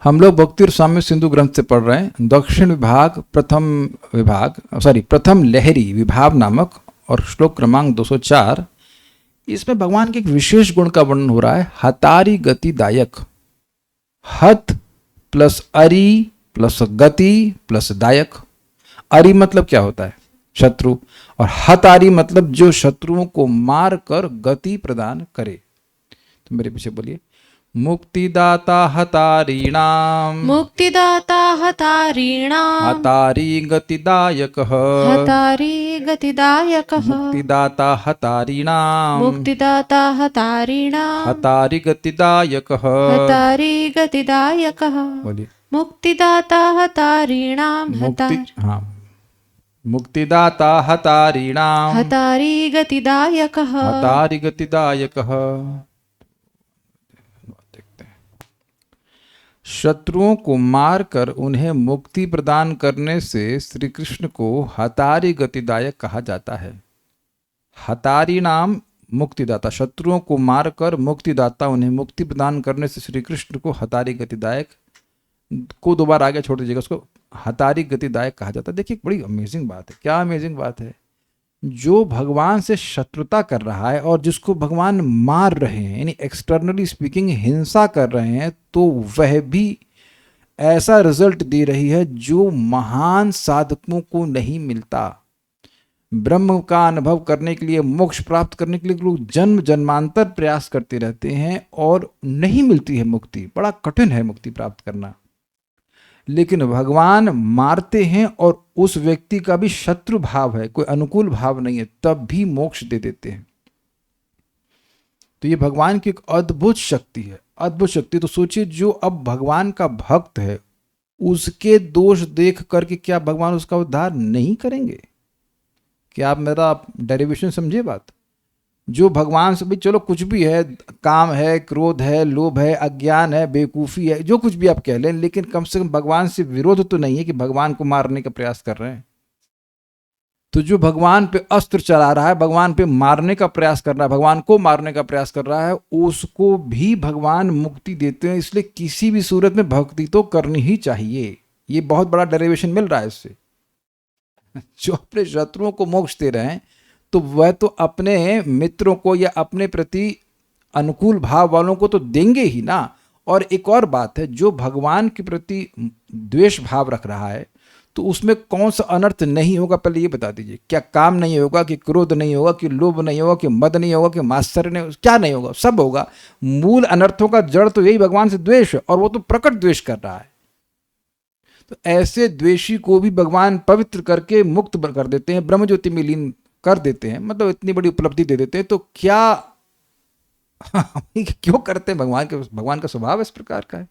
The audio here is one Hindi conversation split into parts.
हम लोग भक्ति और साम्य सिंधु ग्रंथ से पढ़ रहे हैं। दक्षिण विभाग प्रथम लहरी विभाव नामक और श्लोक क्रमांक 204। इसमें भगवान के एक विशेष गुण का वर्णन हो रहा है, हतारी गतिदायक। हत प्लस अरि प्लस गति प्लस दायक। अरि मतलब क्या होता है? शत्रु। और हतारी मतलब जो शत्रुओं को मार कर गति प्रदान करे। तो मेरे पीछे बोलिए, मुक्तिदाता हतारीणाम। मुक्तिदाता हतारीणाम। हतारी गतिदायकः। हतारी गतिदायकः। मुक्तिदाता हतारीणाम। मुक्तिदाता हतारीणाम। हतारी गतिदायकः। हतारी गतिदायकः। बोलिए, मुक्तिदाता हतारीणाम। मुक्तिदाता हतारीणाम। हतारी गतिदायकः। हतारी गतिदायकः। शत्रुओं को मारकर उन्हें मुक्ति प्रदान करने से श्री कृष्ण को हतारी गतिदायक कहा जाता है। हतारी नाम मुक्तिदाता, शत्रुओं को मारकर मुक्तिदाता उन्हें मुक्ति प्रदान करने से श्री कृष्ण को हतारी गतिदायक को दोबारा आगे छोड़ दीजिएगा, उसको हतारी गतिदायक कहा जाता है। देखिए बड़ी अमेजिंग बात है। क्या अमेजिंग बात है? जो भगवान से शत्रुता कर रहा है और जिसको भगवान मार रहे हैं, यानी एक्सटर्नली स्पीकिंग हिंसा कर रहे हैं, तो वह भी ऐसा रिजल्ट दे रही है जो महान साधकों को नहीं मिलता। ब्रह्म का अनुभव करने के लिए, मोक्ष प्राप्त करने के लिए लोग जन्म जन्मांतर प्रयास करते रहते हैं और नहीं मिलती है मुक्ति। बड़ा कठिन है मुक्ति प्राप्त करना। लेकिन भगवान मारते हैं और उस व्यक्ति का भी शत्रु भाव है, कोई अनुकूल भाव नहीं है, तब भी मोक्ष दे देते हैं। तो ये भगवान की एक अद्भुत शक्ति है, अद्भुत शक्ति। तो सोचिए, जो अब भगवान का भक्त है उसके दोष देख करके क्या भगवान उसका उद्धार नहीं करेंगे? क्या आप मेरा डेरिवेशन समझिए बात? जो भगवान से भी, चलो कुछ भी है, काम है, क्रोध है, लोभ है, अज्ञान है, बेवकूफ़ी है, जो कुछ भी आप कह लें, लेकिन कम से कम भगवान से विरोध तो नहीं है कि भगवान को मारने का प्रयास कर रहे हैं। तो जो भगवान पे अस्त्र चला रहा है, भगवान पे मारने का प्रयास कर रहा है, भगवान को मारने का प्रयास कर रहा है, उसको भी भगवान मुक्ति देते हैं। इसलिए किसी भी सूरत में भक्ति तो करनी ही चाहिए। ये बहुत बड़ा डेरिवेशन मिल रहा है इससे। जो अपने शत्रुओं को मोक्ष दे रहे हैं, तो वह तो अपने मित्रों को या अपने प्रति अनुकूल भाव वालों को तो देंगे ही ना। और एक और बात है, जो भगवान के प्रति द्वेष भाव रख रहा है, तो उसमें कौन सा अनर्थ नहीं होगा? पहले ये बता दीजिए। क्या काम नहीं होगा, कि क्रोध नहीं होगा, कि लोभ नहीं होगा, कि मद नहीं होगा, कि मात्सर्य नहीं होगा? क्या नहीं होगा? सब होगा। मूल अनर्थों का जड़ तो यही भगवान से द्वेष है, और वो तो प्रकट द्वेष कर रहा है। तो ऐसे द्वेषी को भी भगवान पवित्र करके मुक्त कर देते हैं, ब्रह्म ज्योति में लीन कर देते हैं, मतलब इतनी बड़ी उपलब्धि दे देते हैं। तो क्या क्यों करते हैं? भगवान का स्वभाव इस प्रकार का है।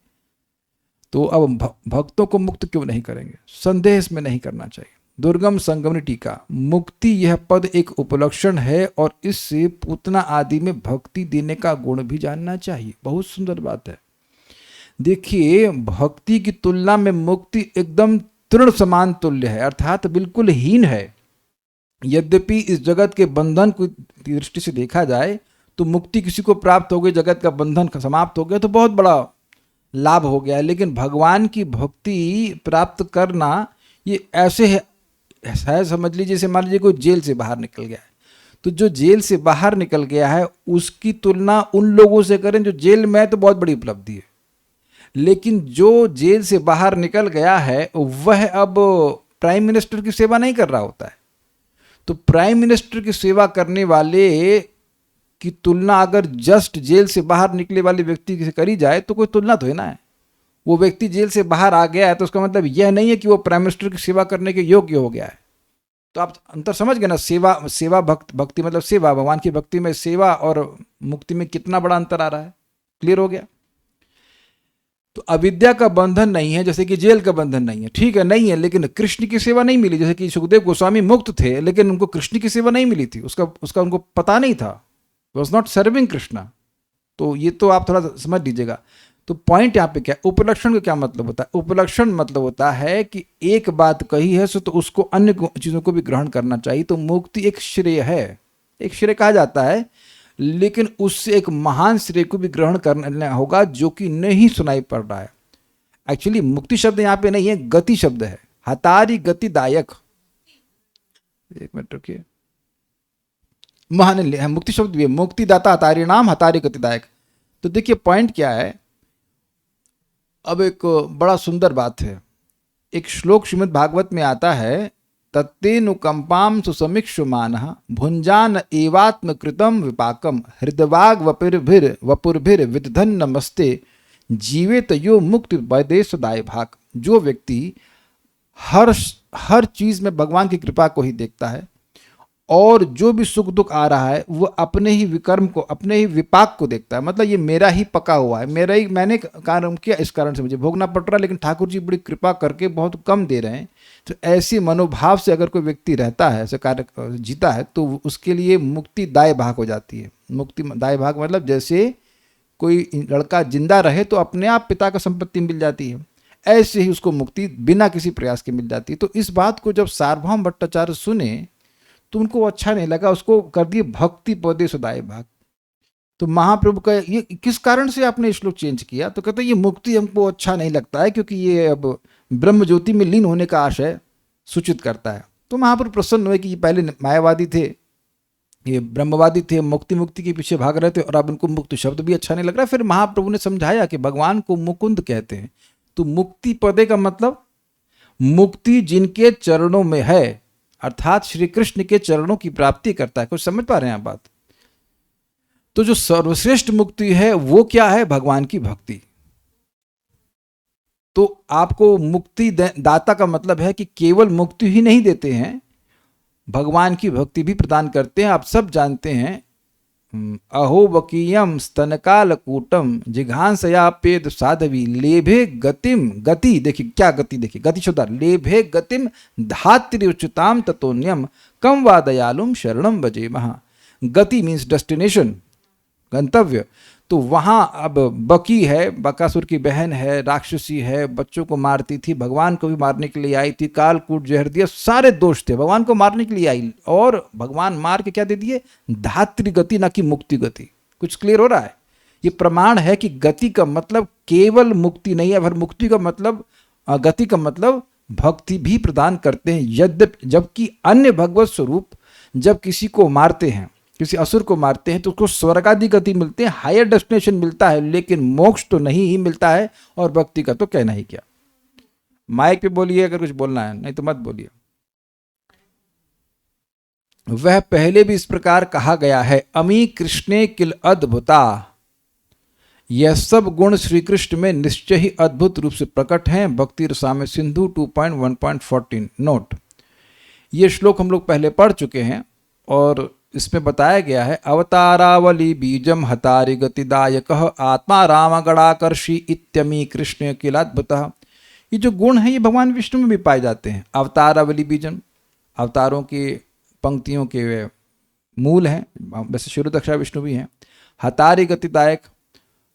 तो अब भक्तों को मुक्त क्यों नहीं करेंगे? संदेह इसमें नहीं करना चाहिए। दुर्गम संगमनी टीका, मुक्ति यह पद एक उपलक्षण है और इससे पूतना आदि में भक्ति देने का गुण भी जानना चाहिए। बहुत सुंदर बात है। देखिए, भक्ति की तुलना में मुक्ति एकदम तृण समान तुल्य है, अर्थात बिल्कुल हीन है। यद्यपि इस जगत के बंधन की दृष्टि से देखा जाए तो मुक्ति किसी को प्राप्त हो गई, जगत का बंधन समाप्त हो गया, तो बहुत बड़ा लाभ हो गया। लेकिन भगवान की भक्ति प्राप्त करना ये ऐसे है, समझ लीजिए, जैसे मान लीजिए कोई जेल से बाहर निकल गया है, तो जो जेल से बाहर निकल गया है उसकी तुलना उन लोगों से करें जो जेल में है, तो बहुत बड़ी उपलब्धि है। लेकिन जो जेल से बाहर निकल गया है वह अब प्राइम मिनिस्टर की सेवा नहीं कर रहा होता है। तो प्राइम मिनिस्टर की सेवा करने वाले की तुलना अगर जस्ट जेल से बाहर निकले वाले व्यक्ति से करी जाए तो कोई तुलना तो है ना है। वो व्यक्ति जेल से बाहर आ गया है तो उसका मतलब यह नहीं है कि वो प्राइम मिनिस्टर की सेवा करने के योग्य हो गया है। तो आप अंतर समझ गए ना? सेवा भक्ति मतलब सेवा, भगवान की भक्ति में सेवा और मुक्ति में कितना बड़ा अंतर आ रहा है। क्लियर हो गया? तो अविद्या का बंधन नहीं है, जैसे कि जेल का बंधन नहीं है, ठीक है, नहीं है। लेकिन कृष्ण की सेवा नहीं मिली, जैसे कि सुखदेव गोस्वामी मुक्त थे लेकिन उनको कृष्ण की सेवा नहीं मिली थी, उसका उनको पता नहीं था, वॉज नॉट सर्विंग कृष्णा। तो ये तो आप थोड़ा समझ लीजिएगा। तो पॉइंट यहाँ पे क्या, उपलक्षण का क्या मतलब होता है? उपलक्षण मतलब होता है कि एक बात कही है सो तो उसको अन्य चीज़ों को भी ग्रहण करना चाहिए। तो मुक्ति एक श्रेय है, एक श्रेय कहा जाता है, लेकिन उससे एक महान श्रेय को भी ग्रहण करना होगा जो कि नहीं सुनाई पड़ रहा है। एक्चुअली मुक्ति शब्द यहाँ पे नहीं है, गति शब्द है, हतारी गतिदायक। एक मिनट रुकिए, महान मुक्ति शब्द भी है, मुक्तिदाता हतारी नाम हतारी गतिदायक। तो देखिए पॉइंट क्या है। अब एक बड़ा सुंदर बात है, एक श्लोक श्रीमद् भागवत में आता है, तत्तेनुकंपाम सुसमीक्षुमान भुंजान एवात्म कृतम विपाकम हृदवाग वपुर्भिर विदधन नमस्ते जीवेत यो मुक्ति वैदेश दाय भाग। जो व्यक्ति हर चीज में भगवान की कृपा को ही देखता है और जो भी सुख दुख आ रहा है वो अपने ही विकर्म को, अपने ही विपाक को देखता है। मतलब ये मेरा ही पका हुआ है, मैंने कार्य किया, इस कारण से मुझे भोगना पड़ रहा है, लेकिन ठाकुर जी बड़ी कृपा करके बहुत कम दे रहे हैं। तो ऐसी मनोभाव से अगर कोई व्यक्ति रहता है, ऐसे कार्य जीता है, तो उसके लिए मुक्ति दाय भाग हो जाती है। मुक्ति दाय भाग मतलब जैसे कोई लड़का जिंदा रहे तो अपने आप पिता का संपत्ति मिल जाती है, ऐसे ही उसको मुक्ति बिना किसी प्रयास के मिल जाती है। तो इस बात को जब सार्वभौम भट्टाचार्य सुने तो उनको अच्छा नहीं लगा, उसको कर दिए भक्ति पदे सुदाय भाग। तो महाप्रभु का ये किस कारण से आपने श्लोक चेंज किया? तो कहते ये मुक्ति हमको अच्छा नहीं लगता है, क्योंकि ये अब ब्रह्म ज्योति में लीन होने का आशय सूचित करता है। तो महाप्रभु प्रसन्न हुए कि ये पहले मायावादी थे, ये ब्रह्मवादी थे, मुक्ति के पीछे भाग रहे थे, और अब उनको मुक्ति शब्द भी अच्छा नहीं लग रहा। फिर महाप्रभु ने समझाया कि भगवान को मुकुंद कहते हैं। तो मुक्ति पदे का मतलब मुक्ति जिनके चरणों में है, अर्थात श्री कृष्ण के चरणों की प्राप्ति करता है। कुछ समझ पा रहे हैं आप बात? तो जो सर्वश्रेष्ठ मुक्ति है वो क्या है? भगवान की भक्ति। तो आपको मुक्ति दाता का मतलब है कि केवल मुक्ति ही नहीं देते हैं, भगवान की भक्ति भी प्रदान करते हैं। आप सब जानते हैं, अहो वकीयम स्तनकालकूटम जिघांसया पेद साधवी लेभे गतिम, गति देखिए क्या गति, देखिए गति शब्द, लेभे गतिम धात्री उच्चताम ततोन्यम कम वा दयालुम शरणम भजे महा। गति मीन्स डेस्टिनेशन, गंतव्य। तो वहाँ अब बकी है, बकासुर की बहन है, राक्षसी है, बच्चों को मारती थी, भगवान को भी मारने के लिए आई थी, कालकूट जहर दिया, सारे दोष थे, भगवान को मारने के लिए आई, और भगवान मार के क्या दे दिए? धात्री गति, ना कि मुक्ति गति। कुछ क्लियर हो रहा है? ये प्रमाण है कि गति का मतलब केवल मुक्ति नहीं है, मुक्ति का मतलब, गति का मतलब भक्ति भी प्रदान करते हैं। यद्यपि जबकि अन्य भगवत स्वरूप जब किसी को मारते हैं, किसी असुर को मारते हैं, तो उसको स्वर्ग आदि गति मिलते हैं, हायर डेस्टिनेशन मिलता है, लेकिन मोक्ष तो नहीं ही मिलता है। और भक्ति का तो कहना ही क्या। माइक पे बोलिए अगर कुछ बोलना है, नहीं तो मत बोलिए। वह पहले भी इस प्रकार कहा गया है, अमी कृष्णे किल अद्भुता। यह सब गुण श्री कृष्ण में निश्चय ही अद्भुत रूप से प्रकट हैं। भक्ति रसामय सिंधु 2.1.14 नोट। ये श्लोक हम लोग पहले पढ़ चुके हैं और इसमें बताया गया है, अवतारावली बीजम हतारि गतिदायक आत्मा राम गणाकर्षी इत्यमी कृष्ण किलाद्भुतः। ये जो गुण है ये भगवान विष्णु में भी पाए जाते हैं। अवतारावली बीजम, अवतारों की पंक्तियों के मूल हैं, वैसे शुरू दक्षा विष्णु भी हैं। हतारि गतिदायक,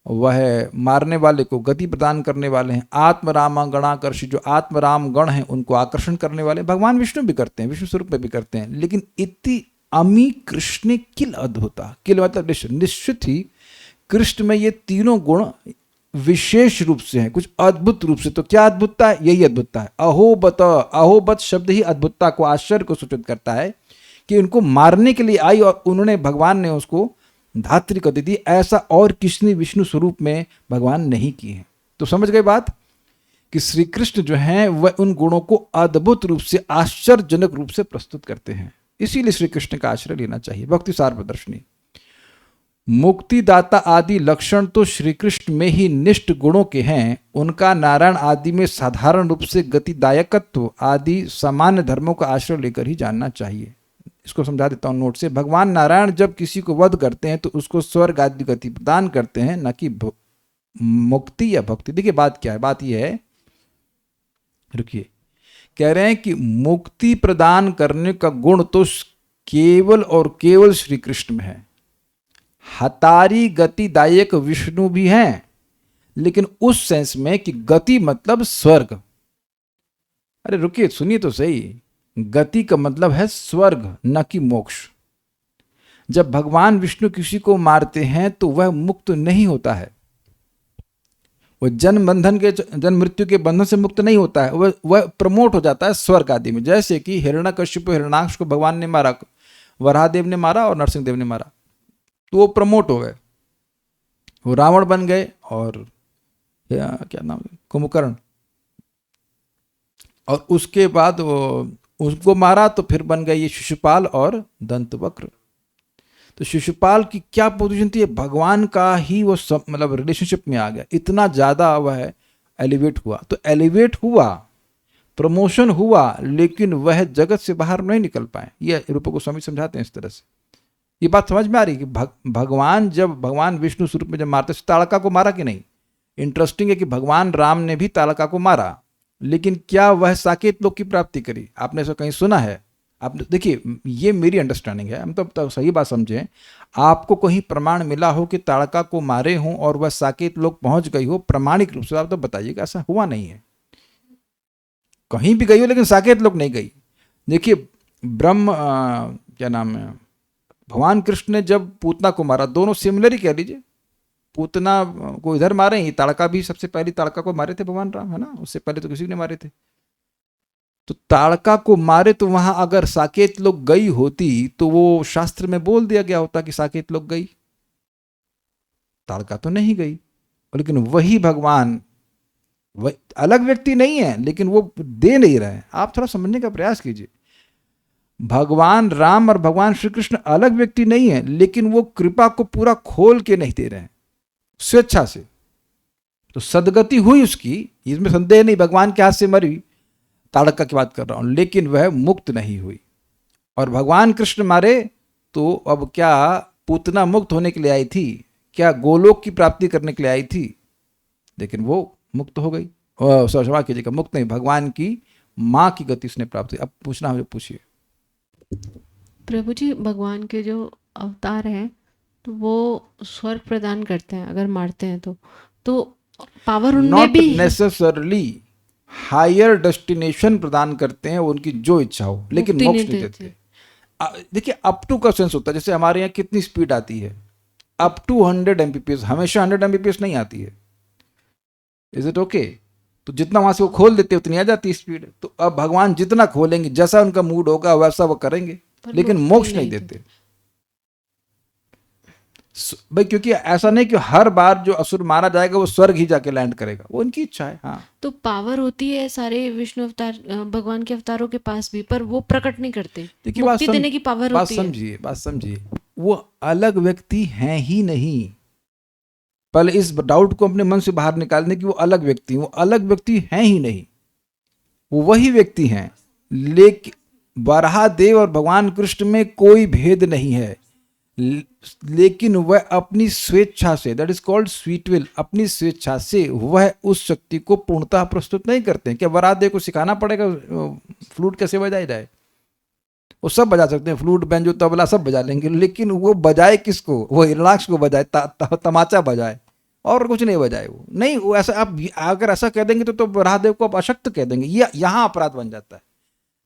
वह मारने वाले को गति प्रदान करने वाले हैं। आत्म राम गणाकर्षी, जो आत्म राम गण हैं उनको आकर्षण करने वाले भगवान विष्णु भी करते हैं, विष्णु स्वरूप में भी करते हैं। लेकिन इति अमी कृष्ण किल अद्भुता, किल मतलब निश्चित ही कृष्ण में ये तीनों गुण विशेष रूप से हैं, कुछ अद्भुत रूप से। तो क्या अद्भुतता है? यही अद्भुतता है। अहोबत शब्द ही अद्भुतता को, आश्चर्य को सूचित करता है कि उनको मारने के लिए आई और उन्होंने, भगवान ने उसको धात्री गति दी। ऐसा और किसी विष्णु स्वरूप में भगवान नहीं की है। तो समझ गए बात कि श्री कृष्ण जो हैं वह उन गुणों को अद्भुत रूप से, आश्चर्यजनक रूप से प्रस्तुत करते हैं। इसीलिए श्री कृष्ण का आश्रय लेना चाहिए। भक्ति सार प्रदर्शनी। मुक्तिदाता आदि लक्षण तो श्री कृष्ण में ही निष्ठ गुणों के हैं। उनका नारायण आदि में साधारण रूप से गतिदायकत्व आदि सामान्य धर्मों का आश्रय लेकर ही जानना चाहिए। इसको समझा देता हूँ नोट से। भगवान नारायण जब किसी को वध करते हैं तो उसको स्वर्ग आदि गति प्रदान करते हैं, न कि मुक्ति या भक्ति। देखिए बात क्या है, बात यह है, रुकिए, कह रहे हैं कि मुक्ति प्रदान करने का गुण तो केवल और केवल श्री कृष्ण में है। हतारी गतिदायक विष्णु भी हैं, लेकिन उस सेंस में कि गति मतलब स्वर्ग। अरे रुकिए, सुनिए तो सही, गति का मतलब है स्वर्ग, न कि मोक्ष। जब भगवान विष्णु किसी को मारते हैं तो वह मुक्त नहीं होता है, वो जन्म मृत्यु के बंधन से मुक्त नहीं होता है, वह प्रमोट हो जाता है स्वर्ग आदि में। जैसे कि हिरण्यकश्यप हिरण्याक्ष को भगवान ने मारा, वराहदेव ने मारा और नरसिंहदेव ने मारा, तो वो प्रमोट हो गए, वो रावण बन गए और क्या नाम है, कुंभकर्ण। और उसके बाद वो उसको मारा तो फिर बन गए ये शिशुपाल और दंतवक्र। तो शिशुपाल की क्या पोजीशन थी, भगवान का ही वो सब मतलब रिलेशनशिप में आ गया, इतना ज्यादा वह एलिवेट हुआ। तो एलिवेट हुआ, प्रमोशन हुआ, लेकिन वह जगत से बाहर नहीं निकल पाए। ये रूप गोस्वामी समझाते हैं इस तरह से। ये बात समझ में आ रही है कि भगवान जब भगवान विष्णु स्वरूप में जब मारते, ताड़का को मारा कि नहीं। इंटरेस्टिंग है कि भगवान राम ने भी ताड़का को मारा, लेकिन क्या वह साकेत लोक की प्राप्ति करी? आपने ऐसा कहीं सुना है? आप देखिए, ये मेरी अंडरस्टैंडिंग है, हम तो सही बात समझें। आपको कहीं प्रमाण मिला हो कि ताड़का को मारे हों और वह साकेत लोक पहुंच गई हो प्रामाणिक रूप से, आप तो बताइएगा। ऐसा हुआ नहीं है, कहीं भी गई हो लेकिन साकेत लोक नहीं गई। देखिए क्या नाम है, भगवान कृष्ण ने जब पूतना को मारा, दोनों सिमिलर ही कह लीजिए, पूतना को इधर मारे, ही ताड़का भी सबसे पहले ताड़का को मारे थे भगवान राम, है ना, उससे पहले तो किसी ने मारे थे। तो ताड़का को मारे तो वहां अगर साकेत लोग गई होती तो वो शास्त्र में बोल दिया गया होता कि साकेत लोग गई, ताड़का तो नहीं गई। लेकिन वही भगवान, वह अलग व्यक्ति नहीं है, लेकिन वो दे नहीं रहे। आप थोड़ा समझने का प्रयास कीजिए, भगवान राम और भगवान श्री कृष्ण अलग व्यक्ति नहीं है, लेकिन वो कृपा को पूरा खोल के नहीं दे रहे हैं स्वेच्छा से। तो सदगति हुई उसकी, इसमें संदेह नहीं, भगवान के हाथ से मरी, ताड़का की बात कर रहा हूं, लेकिन वह मुक्त नहीं हुई। और भगवान कृष्ण मारे तो अब क्या पूतना मुक्त होने के लिए आई थी, क्या गोलोक की प्राप्ति करने के लिए आई थी, लेकिन वो मुक्त हो गई। क्षमा कीजिएगा, मुक्त नहीं, भगवान की माँ की गति उसने प्राप्त की। अब पूछना मुझे पूछिए। प्रभु जी, भगवान के जो अवतार हैं तो वो स्वर्ग प्रदान करते हैं अगर मारते हैं तो पावर उनमें भी नॉट नेसेसरली हायर डेस्टिनेशन प्रदान करते हैं, उनकी जो इच्छा हो, लेकिन मुक्ति मोक्ष नहीं नहीं देते। देते। देखिए अप टू का सेंस होता है, जैसे हमारे यहाँ कितनी स्पीड आती है, अप टू 100 Mbps, हमेशा 100 Mbps नहीं आती है। Is it okay? तो जितना वहां से वो खोल देते उतनी आ जाती है स्पीड। तो अब भगवान जितना खोलेंगे, जैसा उनका मूड होगा वैसा वो करेंगे, लेकिन मोक्ष नहीं देते भाई। क्योंकि ऐसा नहीं कि हर बार जो असुर मारा जाएगा वो स्वर्ग ही जाके लैंड करेगा, वो उनकी इच्छा है। हाँ, तो पावर होती है सारे विष्णु अवतार भगवान के अवतारों के पास भी, पर वो प्रकट नहीं करते। देखिए मुक्ति देने की पावर होती है। बात समझिए, वो अलग व्यक्ति हैं ही नहीं। पहले इस डाउट को अपने मन से बाहर निकालने की, वो अलग व्यक्ति, वो अलग व्यक्ति हैं ही नहीं, वो वही व्यक्ति हैं। लेकिन वराहदेव और भगवान कृष्ण में कोई भेद नहीं है, लेकिन वह अपनी स्वेच्छा से, that is called sweet will, अपनी स्वेच्छा से वह उस शक्ति को पूर्णतः प्रस्तुत नहीं करते हैं। क्या वराहदेव को सिखाना पड़ेगा फ्लूट कैसे बजाई जाए? वो सब बजा सकते हैं, फ्लूट, बैंजो, तबला सब बजा लेंगे, लेकिन वो बजाए किसको? वो हिरणाक्ष को बजाए, तमाचा बजाए, और कुछ नहीं बजाए। वो नहीं, वो ऐसा आप अगर ऐसा कह देंगे तो वराहदेव को आप अशक्त कह देंगे। ये यहाँ अपराध बन जाता है।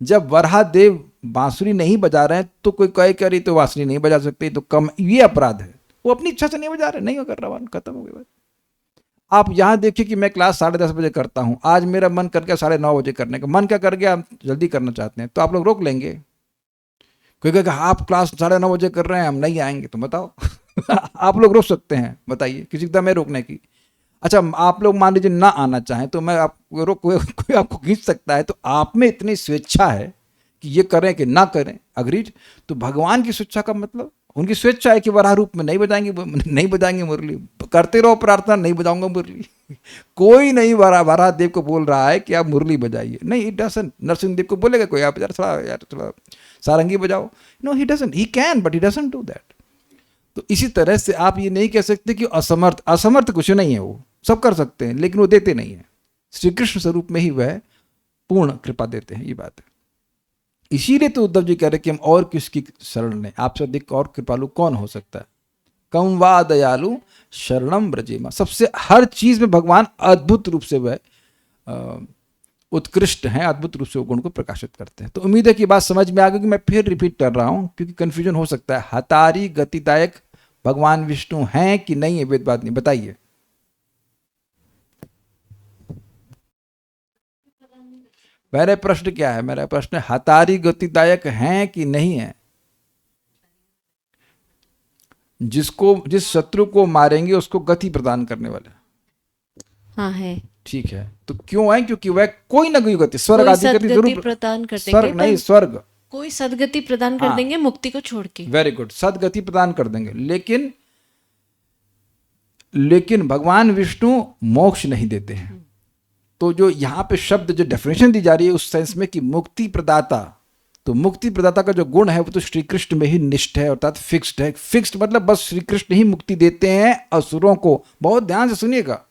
जब वराहदेव बांसुरी नहीं बजा रहे हैं तो कोई कहे करी तो बांसुरी नहीं बजा सकते, तो कम, ये अपराध है। वो अपनी इच्छा से नहीं बजा रहे, नहीं कर रहा, खत्म हो गई बात। आप यहाँ देखिए कि मैं क्लास 10:30 बजे करता हूँ, आज मेरा मन कर गया 9:30 बजे करने का, मन क्या कर गया, आप जल्दी करना चाहते हैं तो आप लोग रोक लेंगे। कोई कहेगा आप क्लास 9:30 बजे कर रहे हैं, हम नहीं आएंगे, तो बताओ आप लोग रोक सकते हैं? बताइए, किसी का मैं रोकने की? अच्छा, आप लोग मान लीजिए ना आना चाहें तो मैं आपको रोक, कोई आपको खींच सकता है? तो आप में इतनी स्वेच्छा है कि ये करें कि ना करें, अग्रीड। तो भगवान की स्वेच्छा का मतलब, उनकी स्वेच्छा है कि वराह रूप में नहीं बजाएंगे मुरली, करते रहो प्रार्थना, नहीं बजाऊंगा मुरली। कोई नहीं वराह देव को बोल रहा है कि आप मुरली बजाइए, नहीं, इट डजंट। नरसिंह देव को बोलेगा कोई, आप यार थोड़ा सारंगी बजाओ, no, he doesn't, he can but he doesn't do that. तो इसी तरह से आप ये नहीं कह सकते कि असमर्थ कुछ नहीं है, वो सब कर सकते हैं, लेकिन वो देते नहीं है। श्री कृष्ण स्वरूप में ही वह पूर्ण कृपा देते हैं, ये बात है। इसीलिए तो उद्धव जी कह रहे कि हम और किसकी शरण लें, आपसे अधिक और कृपालु कौन हो सकता है? कम वा दयालु शरणम ब्रजेमा। सबसे हर चीज में भगवान अद्भुत रूप से वह उत्कृष्ट हैं, अद्भुत रूप से वो गुण को प्रकाशित करते हैं। तो उम्मीद है कि बात समझ में आ गई कि मैं फिर रिपीट कर रहा हूं, क्योंकि कंफ्यूजन हो सकता है। हतारी गतिदायक भगवान विष्णु हैं कि नहीं है, वेद बात नहीं, बताइए। मेरा प्रश्न क्या है? मेरा प्रश्न हतारी गतिदायक हैं कि नहीं है? जिस शत्रु को मारेंगे उसको गति प्रदान करने वाले। हाँ है। ठीक है, तो क्यों है? क्योंकि वह कोई ना कोई गति, स्वर्ग कोई आदि गति सदगति जरूर, प्रदान कर देंगे, स्वर्ग नहीं, पर स्वर्ग, कोई सदगति प्रदान कर हाँ। देंगे मुक्ति को छोड़ के। वेरी गुड, सदगति प्रदान कर देंगे, लेकिन भगवान विष्णु मोक्ष नहीं देते हैं। तो जो यहाँ पे शब्द, जो डेफिनेशन दी जा रही है उस सेंस में कि मुक्ति प्रदाता, तो मुक्ति प्रदाता का जो गुण है वो तो श्री कृष्ण में ही निष्ठ है, अर्थात फिक्स्ड है। फिक्स्ड मतलब बस श्री कृष्ण ही मुक्ति देते हैं असुरों को। बहुत ध्यान से सुनिएगा,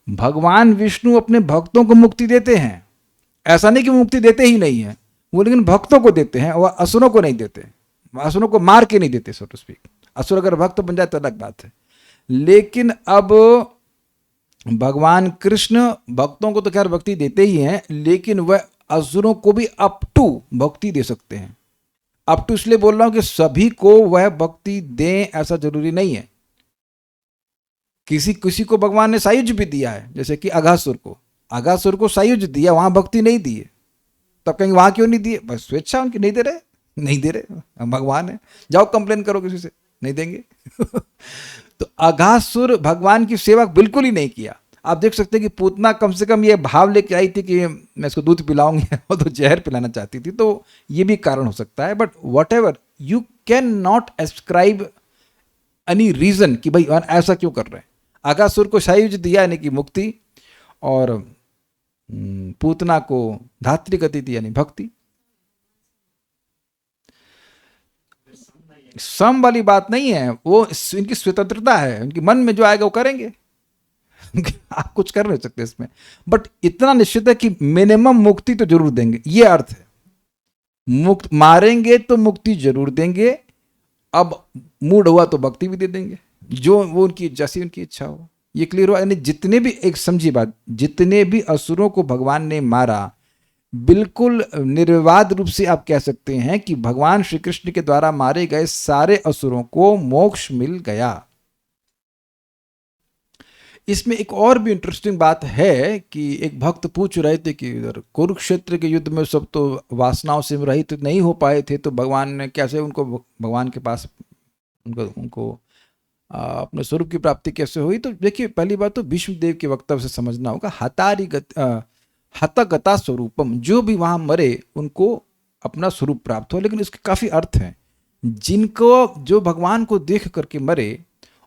भगवान विष्णु अपने भक्तों को मुक्ति देते हैं, ऐसा नहीं कि मुक्ति देते ही नहीं है वो, लेकिन भक्तों को देते हैं, वह असुरों को नहीं देते, असुरों को मार के नहीं देते, सो टू स्पीक। असुर अगर भक्त बन जाए तो अलग बात है, लेकिन अब भगवान कृष्ण भक्तों को तो खैर भक्ति देते ही हैं, लेकिन वह असुरों को भी अप टू भक्ति दे सकते हैं। अप टू इसलिए बोल रहा हूं कि सभी को वह भक्ति दें ऐसा जरूरी नहीं है। किसी किसी को भगवान ने सायुज्य भी दिया है, जैसे कि अघासुर को सायुज्य दिया, वहां भक्ति नहीं दी है। तब कहेंगे वहां क्यों नहीं दिए? बस स्वेच्छा उनकी, नहीं दे रहे, भगवान है, जाओ कंप्लेन करो किसी से, नहीं देंगे। तो अघासुर भगवान की सेवा बिल्कुल ही नहीं किया। आप देख सकते हैं कि पूतना कम से कम ये भाव लेके आई थी कि मैं इसको दूध पिलाऊंगी, वो तो जहर पिलाना चाहती थी, तो ये भी कारण हो सकता है। But whatever, you can not ascribe any reason कि भाई ऐसा क्यों कर रहे हैं। अघासुर को सायुज्य दिया यानी कि मुक्ति, और पूतना को धात्री गति दी यानी भक्ति। सम वाली बात नहीं है, वो इनकी स्वतंत्रता है, उनके मन में जो आएगा वो करेंगे। आप कुछ कर नहीं सकते इसमें, बट इतना निश्चित है कि मिनिमम मुक्ति तो जरूर देंगे, ये अर्थ है। मुक्त मारेंगे तो मुक्ति जरूर देंगे, अब मूड हुआ तो भक्ति भी दे देंगे, जो वो उनकी जैसी उनकी इच्छा हो। ये क्लियर हुआ? यानी जितने भी, एक समझी बात, जितने भी असुरों को भगवान ने मारा, बिल्कुल निर्विवाद रूप से आप कह सकते हैं कि भगवान श्री कृष्ण के द्वारा मारे गए सारे असुरों को मोक्ष मिल गया। इसमें एक और भी इंटरेस्टिंग बात है कि एक भक्त पूछ रहे थे कि इधर कुरुक्षेत्र के युद्ध में सब तो वासनाओं से रहित नहीं हो पाए थे, तो भगवान ने कैसे उनको, भगवान के पास उनको अपने स्वरूप की प्राप्ति कैसे हुई? तो देखिए, पहली बात तो भीष्मदेव के वक्तव्य से समझना होगा, हतगता स्वरूपम, जो भी वहां मरे उनको अपना स्वरूप प्राप्त हो। लेकिन इसके काफी अर्थ हैं। जिनको, जो भगवान को देख करके मरे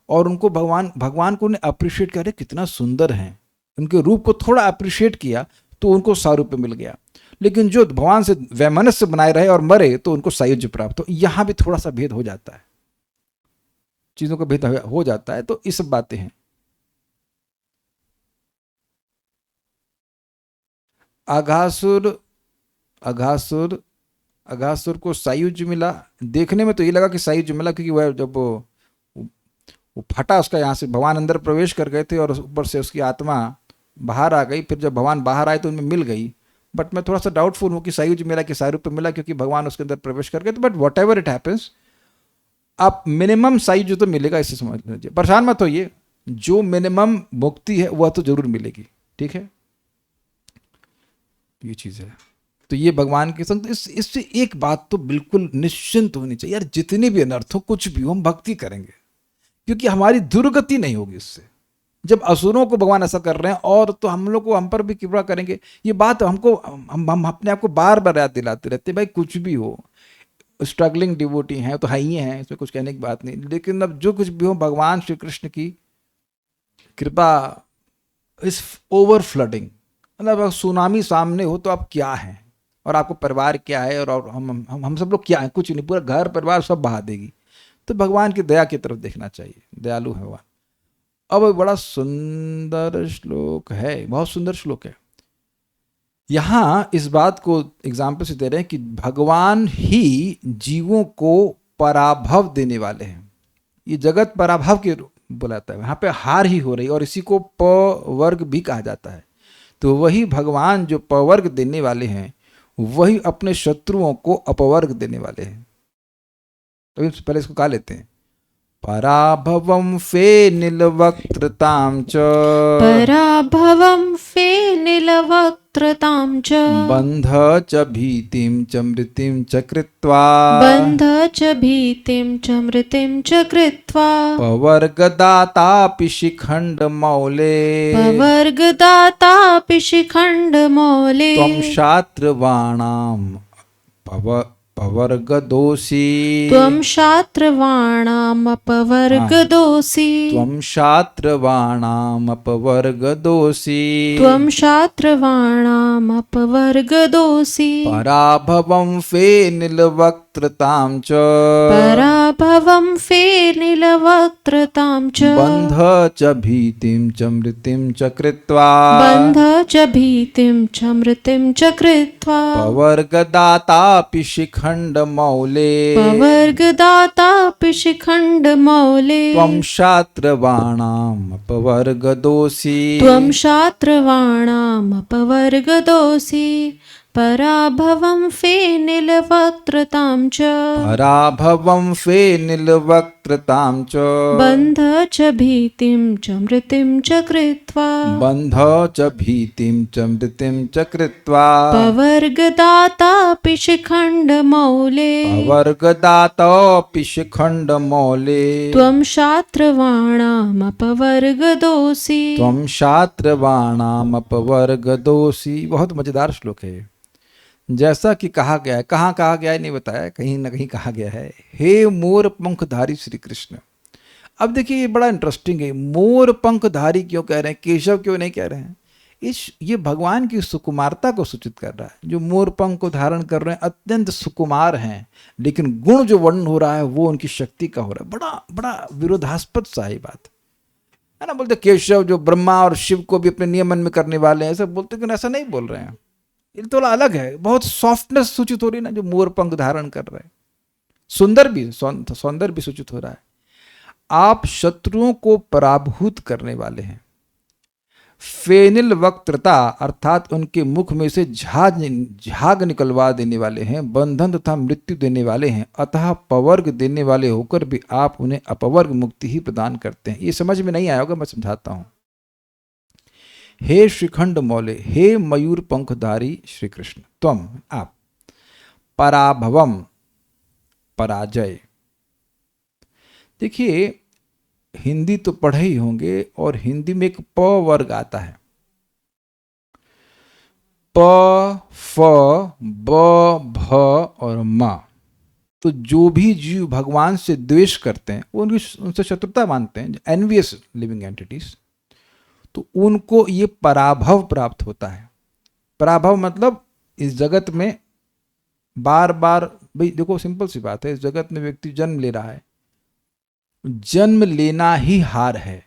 और उनको भगवान को अप्रिशिएट करे, कितना सुंदर हैं, उनके रूप को थोड़ा अप्रिशिएट किया तो उनको सारूप्य मिल गया। लेकिन जो भगवान से वैमनस्य बनाए रहे और मरे तो उनको सायुज्य प्राप्त हो। यहां भी थोड़ा सा भेद हो जाता है, चीजों का भेद हो जाता है। तो ये सब बातें हैं। अघासुर को सायुज्य मिला, देखने में तो ये लगा कि सायुज्य मिला, क्योंकि वह जब वो फटा उसका, यहाँ से भगवान अंदर प्रवेश कर गए थे और ऊपर से उसकी आत्मा बाहर आ गई। फिर जब भगवान बाहर आए तो उनमें मिल गई। बट मैं थोड़ा सा डाउटफुल हूँ कि सायुज्य मिला कि सारूप्य मिला, क्योंकि भगवान उसके अंदर प्रवेश कर गए। तो but what ever it happens, आप मिनिमम सायुज्य तो मिलेगा, इसे समझ लीजिए। परेशान मत होइए, जो मिनिमम मुक्ति है वह तो जरूर मिलेगी। ठीक है, ये चीज है। तो ये भगवान के संग, इससे एक बात तो बिल्कुल निश्चिंत होनी चाहिए यार, जितने भी अनर्थ हो, कुछ भी हो, हम भक्ति करेंगे, क्योंकि हमारी दुर्गति नहीं होगी इससे। जब असुरों को भगवान ऐसा कर रहे हैं और तो हम लोग को, हम पर भी कृपा करेंगे। ये बात हमको, हम अपने आप को बार बार याद दिलाते रहते हैं, भाई कुछ भी हो, स्ट्रगलिंग डिवोटी हैं तो है ही हैं, इसमें कुछ कहने की बात नहीं। लेकिन अब जो कुछ भी हो, भगवान श्री कृष्ण की कृपा इस ओवर फ्लडिंग, मतलब सुनामी सामने हो तो आप क्या हैं, और आपको परिवार क्या है, और हम सब लोग क्या हैं, कुछ नहीं, पूरा घर परिवार सब बहा देगी। तो भगवान की दया की तरफ देखना चाहिए, दयालु है भगवान। अब बड़ा सुंदर श्लोक है, बहुत सुंदर श्लोक है। यहां इस बात को एग्जाम्पल से दे रहे हैं कि भगवान ही जीवों को पराभव देने वाले हैं। ये जगत पराभव के बुलाता है, यहाँ पे हार ही हो रही, और इसी को पवर्ग भी कहा जाता है। तो वही भगवान जो पवर्ग देने वाले हैं, वही अपने शत्रुओं को अपवर्ग देने वाले हैं। तो पहले इसको कहा लेते हैं, पराभवम फेनिलवक्त्रतां च, पराभवम फेनिलवक्त्रतां वक्त्रतां च बंध च भीतिं च मृतिं च कृत्वा बन्ध च भीतिं च मृतिं च कृत्वा पवर्गदातापि शिखण्डमौले पवर्गदातापि शिखण्डमौले त्वं शात्रवाणां पवर्गदोषी त्वं शात्रवाणामपवर्गदोषि त्वं शात्रवाणामपवर्गदोषी त्वं शात्रवाणामपवर्गदोषि पराभवं फेनिलवक्त्रतां च पराभवं फेनिलवक्त्रतां च बन्ध च भीतिं च मृतिं च कृत्वा बन्ध च भीतिं च मृतिं च कृत्वा पवर्गदातापि शिखण्डमौले पवर्गदातापि शिखण्डमौले त्वं शात्रवाणामपवर्गदोषी त्वं शात्रवाणामपवर्गदोषि पराभवं फेनिलवक्त्रतां च पराभवं फेनिलवक्त्रतां च बन्ध च भीतिं च मृतिं च कृत्वा बन्ध च भीतिं च मृतिं च कृत्वा पवर्गदातापि शिखण्डमौले पवर्गदातापि शिखण्डमौले त्वं शात्रवाणामपवर्गदोषि त्वं शात्रवाणामपवर्गदोषी। बहुत मजेदार श्लोक है। जैसा कि कहा गया है, कहाँ कहा गया है नहीं बताया, कहीं ना कहीं कहा गया है, हे मोर पंखधारी श्री कृष्ण। अब देखिए ये बड़ा इंटरेस्टिंग है, मोर पंखधारी क्यों कह रहे हैं, केशव क्यों नहीं कह रहे हैं। ये भगवान की सुकुमारता को सूचित कर रहा है। जो मोर पंख को धारण कर रहे हैं अत्यंत सुकुमार हैं, लेकिन गुण जो वर्णन हो रहा है वो उनकी शक्ति का हो रहा है। बड़ा बड़ा विरोधास्पद सा ही बात है ना। बोलते केशव जो ब्रह्मा और शिव को भी अपने नियमन में करने वाले हैं, ऐसा बोलते, लेकिन ऐसा नहीं बोल रहे हैं। ये थोड़ा अलग है, बहुत सॉफ्टनेस सूचित हो रही है ना जो मोर पंख धारण कर रहे हैं। सौंदर्य भी सूचित हो रहा है। आप शत्रुओं को पराभूत करने वाले हैं। फेनिल वक्त्रता अर्थात उनके मुख में से झाग निकलवा देने वाले हैं, बंधन तथा मृत्यु देने वाले हैं। अतः पवर्ग देने वाले होकर भी आप उन्हें अपवर्ग मुक्ति ही प्रदान करते हैं। ये समझ में नहीं आया होगा, मैं समझाता हूं। हे श्रीखंड मौले, हे मयूर पंखधारी श्री कृष्ण, त्वम आप, पराभवम पराजय। देखिए हिंदी तो पढ़े ही होंगे, और हिंदी में एक प वर्ग आता है। प, फ, ब, भ और म। तो जो भी जीव भगवान से द्वेष करते हैं, वो उनसे शत्रुता मानते हैं, एनवियस लिविंग एंटिटीज, तो उनको ये पराभव प्राप्त होता है। पराभव मतलब इस जगत में बार बार, भाई देखो सिंपल सी बात है, इस जगत में व्यक्ति जन्म ले रहा है, जन्म लेना ही हार है।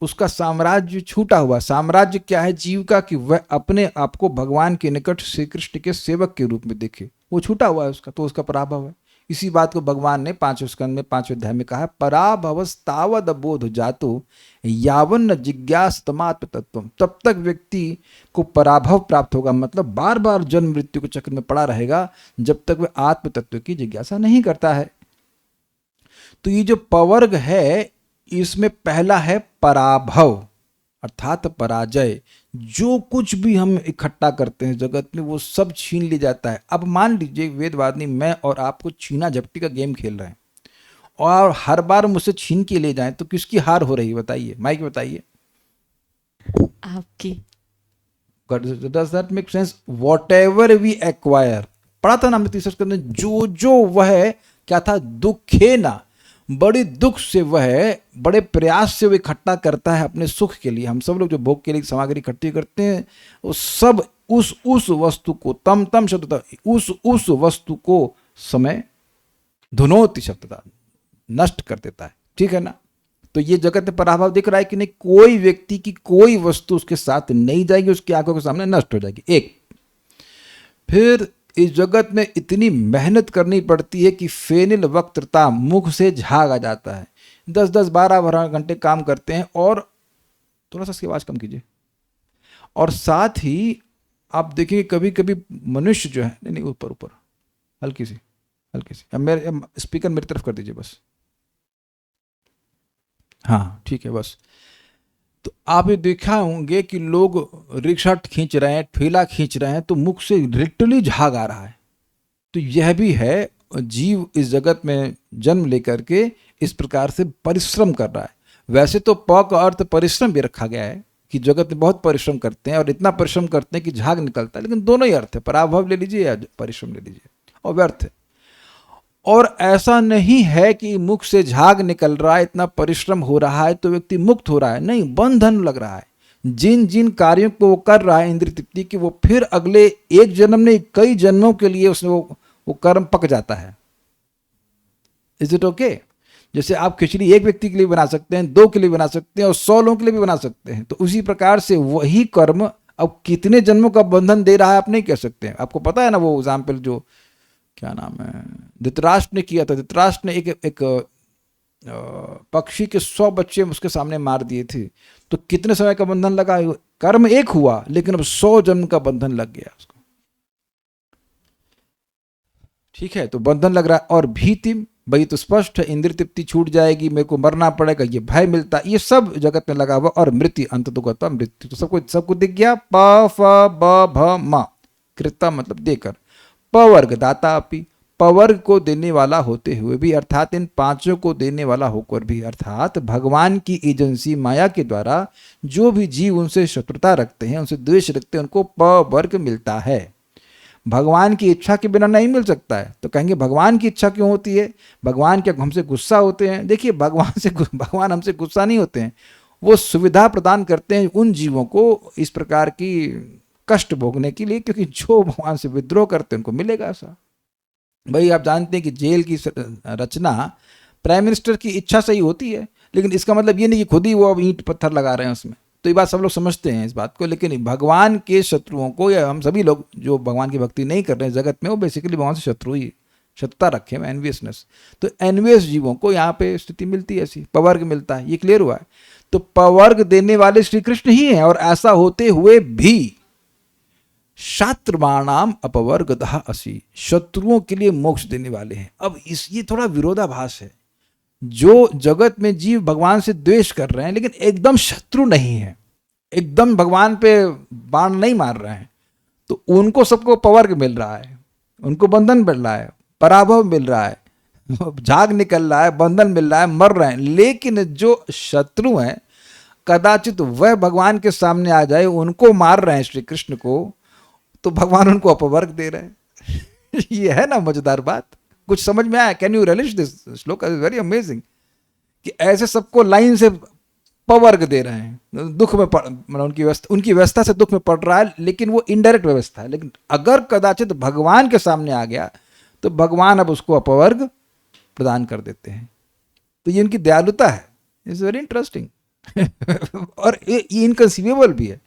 उसका साम्राज्य छूटा हुआ। साम्राज्य क्या है जीव का, कि वह अपने आप को भगवान के निकट श्री कृष्ण के सेवक के रूप में देखे, वो छूटा हुआ है उसका, तो उसका पराभव है। इसी बात को भगवान ने 5वें स्कंद में 5वें अध्याय में कहा है, पराभवस्तावद बोध जातु यावन जिज्ञासतमात्म तत्व। तब तक व्यक्ति को पराभव प्राप्त होगा, मतलब बार बार जन्म मृत्यु के चक्र में पड़ा रहेगा, जब तक वह आत्म तत्व की जिज्ञासा नहीं करता है। तो ये जो पवर्ग है, इसमें पहला है पराभव अर्थात पराजय। जो कुछ भी हम इकट्ठा करते हैं जगत में, वो सब छीन लिया जाता है। अब मान लीजिए वेदवादिनी मैं और आपको छीना झपटी का गेम खेल रहे हैं, और हर बार मुझसे छीन के ले जाएं, तो किसकी हार हो रही है बताइए, माइक बताइए। आपकी। Does that make sense? Whatever we acquire, पढ़ा था ना हमने तीसरे स्कंद में, जो वह क्या था, दुखे ना, बड़े दुख से वह, बड़े प्रयास से वह इकट्ठा करता है अपने सुख के लिए। हम सब लोग जो भोग के लिए सामग्री इकट्ठी करते हैं, वो सब उस वस्तु को, तम शब्द था, उस वस्तु को समय धुनोति शब्द था, नष्ट कर देता है। ठीक है ना। तो ये जगत में पराभव दिख रहा है कि नहीं, कोई व्यक्ति की कोई वस्तु उसके साथ नहीं जाएगी, उसकी आंखों के सामने नष्ट हो जाएगी। एक, फिर इस जगत में इतनी मेहनत करनी पड़ती है कि फेनिल वक्त्रता, मुख से झाग आ जाता है। 10-10, 12 घंटे काम करते हैं, और थोड़ा सा इसकी आवाज कम कीजिए। और साथ ही आप देखेंगे कभी कभी मनुष्य जो है, नहीं ऊपर हल्की सी, अब मेरे स्पीकर मेरी तरफ कर दीजिए बस, हाँ ठीक है बस। तो आप ये देखा होंगे कि लोग रिक्शा खींच रहे हैं, ठेला खींच रहे हैं, तो मुख से लिटरली झाग आ रहा है। तो यह भी है, जीव इस जगत में जन्म लेकर के इस प्रकार से परिश्रम कर रहा है। वैसे तो प का अर्थ परिश्रम भी रखा गया है कि जगत में बहुत परिश्रम करते हैं और इतना परिश्रम करते हैं कि झाग निकलता है, लेकिन दोनों ही अर्थ है, पराभव ले लीजिए या परिश्रम ले लीजिए, और व्यर्थ है। और ऐसा नहीं है कि मुख से झाग निकल रहा है, इतना परिश्रम हो रहा है तो व्यक्ति मुक्त हो रहा है, नहीं, बंधन लग रहा है। जिन जिन कार्यों को वो कर रहा है इंद्रिय तृप्ति की, वो फिर अगले एक जन्म नहीं कई जन्मों के लिए उसमें वो कर्म पक जाता है। Is it okay? जैसे आप खिचड़ी एक व्यक्ति के लिए बना सकते हैं, दो के लिए बना सकते हैं और 100 लोगों के लिए भी बना सकते हैं। तो उसी प्रकार से वही कर्म अब कितने जन्मों का बंधन दे रहा है आप नहीं कह सकते हैं। आपको पता है ना वो एग्जाम्पल जो क्या नाम है धृतराष्ट्र ने किया था। धृतराष्ट्र ने एक पक्षी के 100 बच्चे उसके सामने मार दिए थे। तो कितने समय का बंधन लगा? कर्म एक हुआ लेकिन अब 100 जन्म का बंधन लग गया उसको। ठीक है, तो बंधन लग रहा है। और भीति, भाई तो स्पष्ट है, इंद्रिय तृप्ति छूट जाएगी, मेरे को मरना पड़ेगा, ये भय मिलता, ये सब जगत में लगा हुआ। और मृत्यु, अंत तो गता मृत्यु, तो सबको दिख गया। प फ ब भ म, कृता मतलब देकर। पवर्ग दाता अपि, पवर्ग को देने वाला होते हुए भी, अर्थात इन पांचों को देने वाला होकर भी, अर्थात भगवान की एजेंसी माया के द्वारा जो भी जीव उनसे शत्रुता रखते हैं, उनसे द्वेष रखते हैं, उनको पवर्ग मिलता है। भगवान की इच्छा के बिना नहीं मिल सकता है। तो कहेंगे भगवान की इच्छा क्यों होती है? भगवान क्या हमसे गुस्सा होते हैं? देखिए, भगवान हमसे गुस्सा नहीं होते हैं, वो सुविधा प्रदान करते हैं उन जीवों को इस प्रकार की कष्ट भोगने के लिए, क्योंकि जो भगवान से विद्रोह करते हैं उनको मिलेगा ऐसा। भाई आप जानते हैं कि जेल की रचना प्राइम मिनिस्टर की इच्छा से ही होती है, लेकिन इसका मतलब ये नहीं कि खुद ही वो अब ईंट पत्थर लगा रहे हैं उसमें। तो ये बात सब लोग समझते हैं इस बात को, लेकिन भगवान के शत्रुओं को, या हम सभी लोग जो भगवान की भक्ति नहीं कर रहे हैं जगत में, वो बेसिकली भगवान से शत्रुता रखे हैं, एनवियसनेस। तो एनवियस जीवों को यहाँ पे स्थिति मिलती है, ऐसी पवर्ग मिलता है, ये क्लियर हुआ है। तो पवर्ग देने वाले श्री कृष्ण ही हैं, और ऐसा होते हुए भी शात्रवाणाम अपवर्गदः असि, शत्रुओं के लिए मोक्ष देने वाले हैं। अब ये थोड़ा विरोधाभास है। जो जगत में जीव भगवान से द्वेष कर रहे हैं लेकिन एकदम शत्रु नहीं है, एकदम भगवान पे बाण नहीं मार रहे हैं, तो उनको सबको पवर्ग मिल रहा है, उनको बंधन मिल रहा है, पराभव मिल रहा है, झाग निकल रहा है, बंधन मिल रहा है, मर रहे हैं। लेकिन जो शत्रु हैं, कदाचित वह भगवान के सामने आ जाए, उनको मार रहे हैं श्री कृष्ण को, तो भगवान उनको अपवर्ग दे रहे हैं। ये है ना मजेदार बात? कुछ समझ में आया? कैन यू रिलिश दिस श्लोक? इज वेरी अमेजिंग कि ऐसे सबको लाइन से पवर्ग दे रहे हैं। दुख में मतलब उनकी व्यवस्था से दुख में पड़ रहा है, लेकिन वो इनडायरेक्ट व्यवस्था है। लेकिन अगर कदाचित भगवान के सामने आ गया तो भगवान अब उसको अपवर्ग प्रदान कर देते हैं। तो ये उनकी दयालुता है। It's very interesting. और ये इनकंसीवेबल भी है।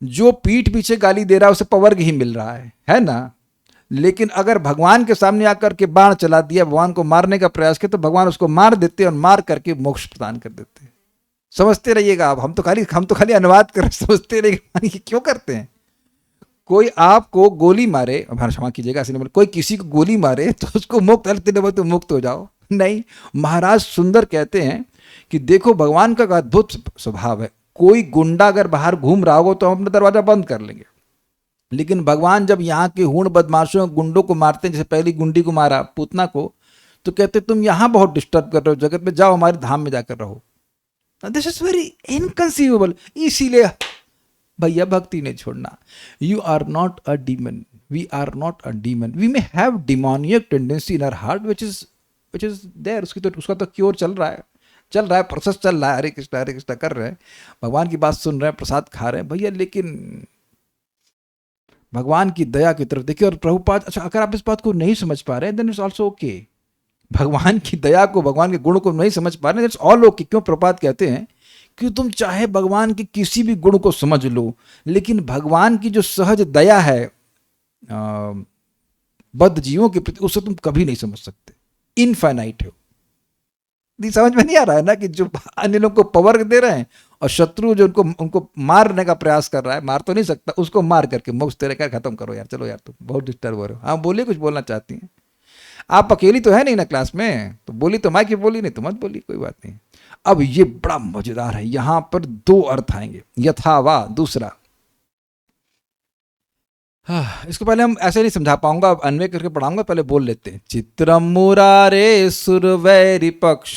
जो पीठ पीछे गाली दे रहा है उसे पवर्ग ही मिल रहा है ना? लेकिन अगर भगवान के सामने आकर के बाण चला दिया, भगवान को मारने का प्रयास किया, तो भगवान उसको मार देते और मार करके मोक्ष प्रदान कर देते। समझते रहिएगा आप, हम तो खाली अनुवाद कर, समझते रहिएगा क्यों करते हैं। कोई आपको गोली मारे, क्षमा कीजिएगा, कोई किसी को गोली मारे तो उसको मुक्त हो जाओ, नहीं। महाराज सुंदर कहते हैं कि देखो भगवान का अद्भुत स्वभाव है। कोई गुंडा अगर बाहर घूम रहा हो तो हम अपना दरवाजा बंद कर लेंगे, लेकिन भगवान जब यहाँ के हूण बदमाशों गुंडों को मारते हैं, जैसे पहली गुंडी को मारा, पूतना को, तो कहते तुम यहाँ बहुत डिस्टर्ब कर रहे हो जगत में, जाओ हमारे धाम में जाकर रहो। This is very inconceivable. इसीलिए भैया भक्ति नहीं छोड़ना। You are not a demon, we are not a demon, we may have demoniac tendency in our heart which is there. उसका तो क्योर चल रहा है, प्रोसेस चल रहा है। हरे कृष्णा कर रहे हैं, भगवान की बात सुन रहे हैं, प्रसाद खा रहे हैं भैया, लेकिन भगवान की दया की तरफ देखिए। और प्रभुपाद, अच्छा अगर आप इस बात को नहीं समझ पा रहे हैं देन इट्स ऑल्सो ओके। भगवान की दया को, भगवान के गुण को नहीं समझ पा रहे हैं, इट्स ऑल ओके। क्यों प्रभुपाद कहते हैं कि तुम चाहे भगवान के किसी भी गुण को समझ लो, लेकिन भगवान की जो सहज दया है बद्ध जीवों के प्रति, उसे तुम कभी नहीं समझ सकते। इनफाइनाइट है। समझ में नहीं आ रहा है ना कि जो अन्य लोग को पवर्ग दे रहे हैं और शत्रु जो उनको मारने का प्रयास कर रहा है, मार तो नहीं सकता, उसको मार करके मोक्ष दे रहे, खत्म करो यार, चलो यार तुम बहुत डिस्टर्ब हो रहे हो। हाँ बोलिए, कुछ बोलना चाहती हैं? आप अकेली तो है नहीं ना क्लास में, तो बोली तो मैं की बोली, नहीं तो मत बोली, कोई बात नहीं। अब ये बड़ा मजेदार है, यहां पर दो अर्थ आएंगे, यथा वा दूसरा। इसको पहले हम ऐसे नहीं समझा पाऊंगा, अब अन्वय करके पढ़ाऊंगा, पहले बोल लेते हैं। चित्रम मुरारे सुरवैरि पक्ष,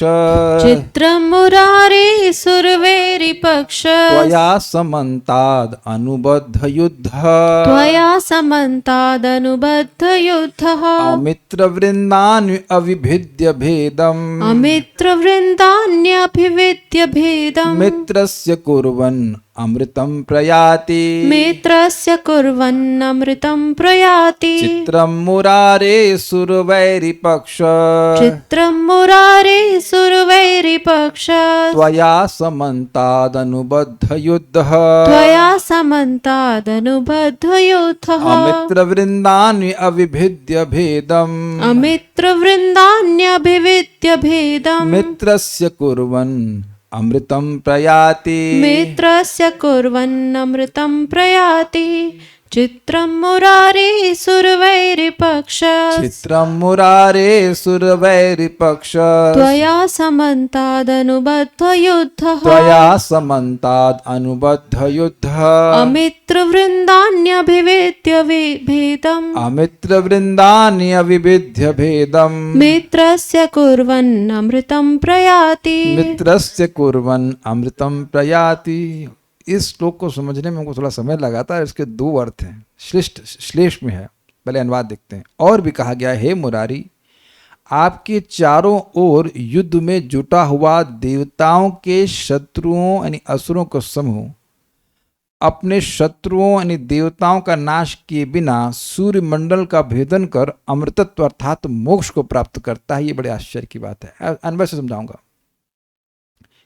चित्रं मुरारे सुरवैरिपक्ष, त्वया समन्ताद् अनुबद्ध युद्ध, त्वया समन्तादनुबद्धयुद्धः, अमित्रवृन्दान् अविभिद्य भेदम्, अमित्रवृन्दान्यभिविद्य भेदम्, मित्रस्य कुर्वन् अमृतं प्रयाति, मित्रस्य कुर्वन्नमृतं प्रयाति। चित्रं मुरारे सुरवैरिपक्ष, चित्रं मुरारे सुरवैरिपक्ष, त्वया समन्तादनुबद्ध युद्धः, त्वया समन्तादनुबद्धयुद्धः, अमित्रवृन्दान् अविभिद्य भेदम्, अमित्रवृन्दान्यभिविद्य भेदम्, मित्रस्य कुर्वन् अमृतं प्रयाति, मित्रस्य कुर्वन्नमृतं प्रयाति। चित्रं मुरारे सुरवैरिपक्ष, चित्रं मुरारे सुरवैरिपक्ष, त्वया समन्तादनुबद्धयुद्धः, त्वया समन्ताद् अनुबद्ध युद्धः, अमित्रवृन्दान्यभिविद्य भेदम्, अमित्रवृन्दान्यविभिद्य भेदम्, मित्रस्य कुर्वन्नमृतं प्रयाति। मित्रस्य कुर्वन् अमृतं प्रयाति। इस श्लोक को समझने में हमको थोड़ा समय लगा था। इसके दो अर्थ हैं, श्लेष में है। पहले अनुवाद देखते हैं। और भी कहा गया है, हे मुरारी, आपके चारों ओर युद्ध में जुटा हुआ देवताओं के शत्रुओं यानी असुरों का समूह अपने शत्रुओं यानी देवताओं का नाश किए बिना सूर्य मंडल का भेदन कर अमृतत्व अर्थात मोक्ष को प्राप्त करता है। ये बड़े आश्चर्य की बात है। अनुभव से समझाऊंगा।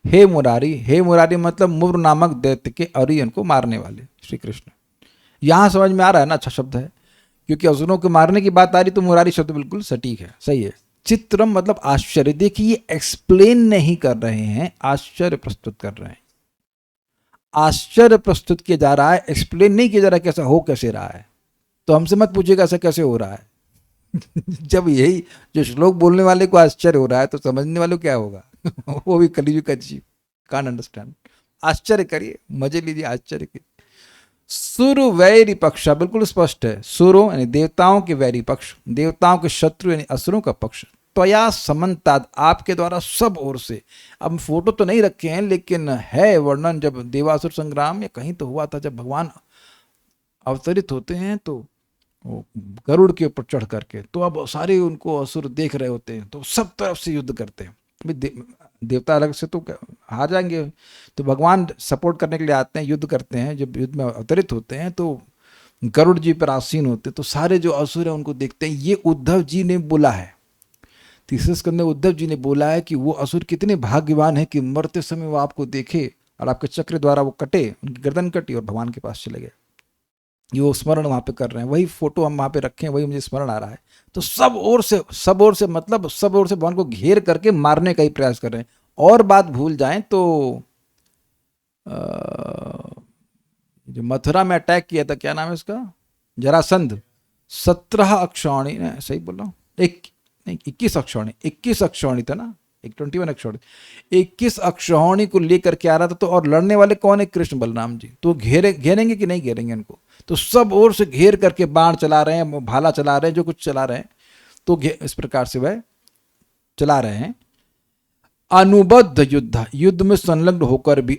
हे मुरारी मतलब मुर नामक दैत्य के अरियन को मारने वाले श्री कृष्ण। यहां समझ में आ रहा है ना, अच्छा शब्द है, क्योंकि असुरों को मारने की बात आ रही तो मुरारी शब्द बिल्कुल सटीक है, सही है। चित्रम मतलब आश्चर्य। देखिए ये एक्सप्लेन नहीं कर रहे हैं, आश्चर्य प्रस्तुत कर रहे हैं। आश्चर्य प्रस्तुत किया जा रहा है, एक्सप्लेन नहीं किया जा रहा कैसा हो कैसे रहा है। तो हमसे मत पूछिएगा ऐसा कैसे हो रहा है। जब यही जो श्लोक बोलने वाले को आश्चर्य हो रहा है तो समझने वालों क्या होगा। वो भी कलियुग का जीव, कांट अंडरस्टैंड। आश्चर्य करिए, मजे लीजिए आश्चर्य के। सुर वैरी पक्ष बिल्कुल स्पष्ट है। सुरो यानी देवताओं के वैरी पक्ष, देवताओं के शत्रु यानी असुरों का पक्ष। त्वया समन्ताद आपके द्वारा सब ओर से। अब फोटो तो नहीं रखे हैं लेकिन है वर्णन, जब देवासुर संग्राम या कहीं तो हुआ था, जब भगवान अवतरित होते हैं तो वो गरुड़ के ऊपर चढ़ करके, तो अब सारे उनको असुर देख रहे होते हैं, तो सब तरफ से युद्ध करते हैं। देवता अलग से तो हार जाएंगे, तो भगवान सपोर्ट करने के लिए आते हैं, युद्ध करते हैं। जब युद्ध में अवतरित होते हैं तो गरुड़ जी पर आसीन होते, तो सारे जो असुर हैं उनको देखते हैं। ये उद्धव जी ने बोला है, तीसरे स्कंद में उद्धव जी ने बोला है कि वो असुर कितने भाग्यवान है कि मरते समय वो आपको देखे और आपके चक्र द्वारा वो कटे, उनकी गर्दन कटी और भगवान के पास चले गए। ये वो स्मरण वहाँ पे कर रहे हैं, वही फोटो हम वहाँ पे रखे हैं, वही मुझे स्मरण आ रहा है। तो सब ओर से मतलब सब ओर से भगवान को घेर करके मारने का ही प्रयास कर रहे हैं। और बात भूल जाएं तो जो मथुरा में अटैक किया था, क्या नाम है उसका, जरासंध, 17 अक्षौणी, सही बोल रहा हूँ, 21 अक्षौणी, 21 अक्षौणी था ना, 21 अक्षौणी, 21 अक्षौणी को लेकर के आ रहा था। तो और लड़ने वाले कौन है, कृष्ण बलराम जी। तो घेरेंगे कि नहीं घेरेंगे इनको, तो सब ओर से घेर करके बाण चला रहे हैं, भाला चला रहे हैं, जो कुछ चला रहे हैं, तो इस प्रकार से वह चला रहे हैं। अनुबद्ध युद्ध, युद्ध में संलग्न होकर भी।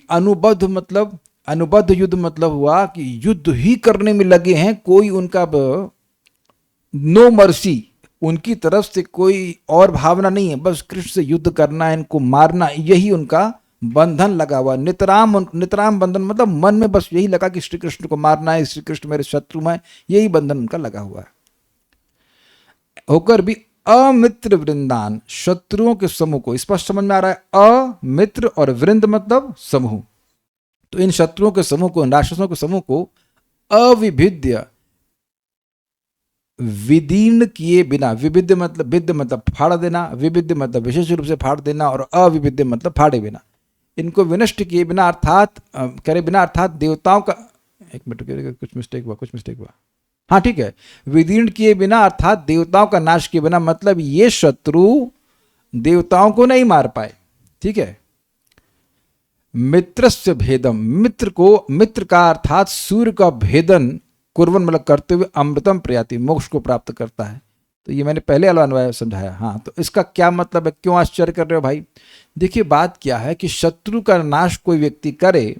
अनुबद्ध युद्ध मतलब हुआ कि युद्ध ही करने में लगे हैं, कोई उनका नो मर्सी, उनकी तरफ से कोई और भावना नहीं है, बस कृष्ण से युद्ध करना है, इनको मारना, यही उनका बंधन लगा हुआ। नितराम बंधन मतलब मन में बस यही लगा कि श्री कृष्ण को मारना है, श्री कृष्ण मेरे शत्रु में, यही बंधन उनका लगा हुआ है। होकर भी अमित्र वृंदान, शत्रुओं के समूह को, स्पष्ट समझ में आ रहा है। अमित्र और वृंद मतलब समूह, तो इन शत्रुओं के समूह को, इन राक्षसों के समूह को अविभिद्य, विदीर्ण किए बिना, विविध मतलब फाड़ देना, विविध मतलब विशेष रूप से फाड़ देना, और अविविध मतलब फाड़े बिना, इनको विनष्ट किए बिना अर्थात करे बिना, अर्थात देवताओं का, एक मिनट कुछ मिस्टेक हुआ, हाँ ठीक है, विदीर्ण किए बिना अर्थात देवताओं का नाश किए बिना, मतलब ये शत्रु देवताओं को नहीं मार पाए। ठीक है। मित्रस्य भेदम, मित्र को, मित्र का अर्थात सूर्य का भेदन कुर्बन मतलब करते हुए अमृतम प्रयाति, मोक्ष को प्राप्त करता है। तो ये मैंने पहले वाला अन्वय समझाया। हाँ, तो इसका क्या मतलब है, क्यों आश्चर्य कर रहे हो भाई? देखिए बात क्या है कि शत्रु का नाश कोई व्यक्ति करे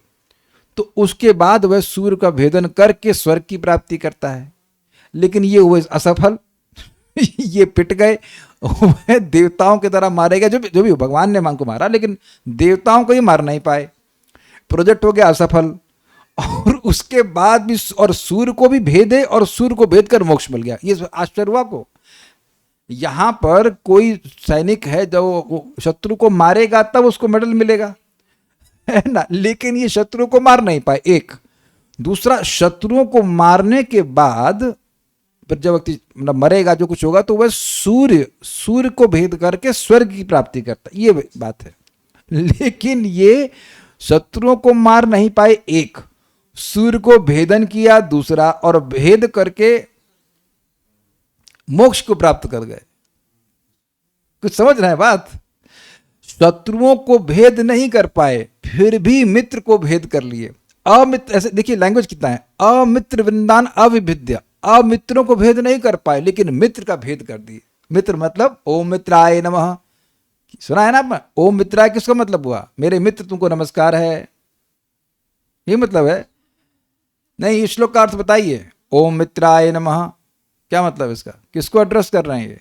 तो उसके बाद वह सूर्य का भेदन करके स्वर्ग की प्राप्ति करता है, लेकिन ये हुए असफल ये पिट गए, वह देवताओं की तरह मारे गए। जो भी भगवान ने मां को मारा, लेकिन देवताओं को ही मार नहीं पाए, प्रोजेक्ट हो गया असफल। और उसके बाद भी, और सूर्य को भी भेदे और सूर्य को भेद कर मोक्ष मिल गया। ये आश्चर्य हुआ को। यहां पर कोई सैनिक है जो शत्रु को मारेगा तब उसको मेडल मिलेगा, है ना, लेकिन ये शत्रु को मार नहीं पाए। एक दूसरा, शत्रुओं को मारने के बाद फिर जब व्यक्ति मतलब मरेगा, जो कुछ होगा, तो वह सूर्य को भेद करके स्वर्ग की प्राप्ति करता है, ये बात है। लेकिन ये शत्रुओं को मार नहीं पाए, एक सूर्य को भेदन किया, दूसरा और भेद करके मोक्ष को प्राप्त कर गए। कुछ समझ रहे हैं बात? शत्रुओं को भेद नहीं कर पाए, फिर भी मित्र को भेद कर लिए। अमित्र, ऐसे देखिए लैंग्वेज कितना है, अमित्र वृंदान अविभिद्य, अमित्रों को भेद नहीं कर पाए लेकिन मित्र का भेद कर दिए। मित्र मतलब ओम मित्राय नमः, सुना है ना आपने? ओम मित्राय किसका मतलब हुआ? मेरे मित्र तुमको नमस्कार है, ये मतलब है। नहीं, इस श्लोक का अर्थ बताइए। ओम मित्राय नमः क्या मतलब इसका? किसको एड्रेस कर रहे हैं ये?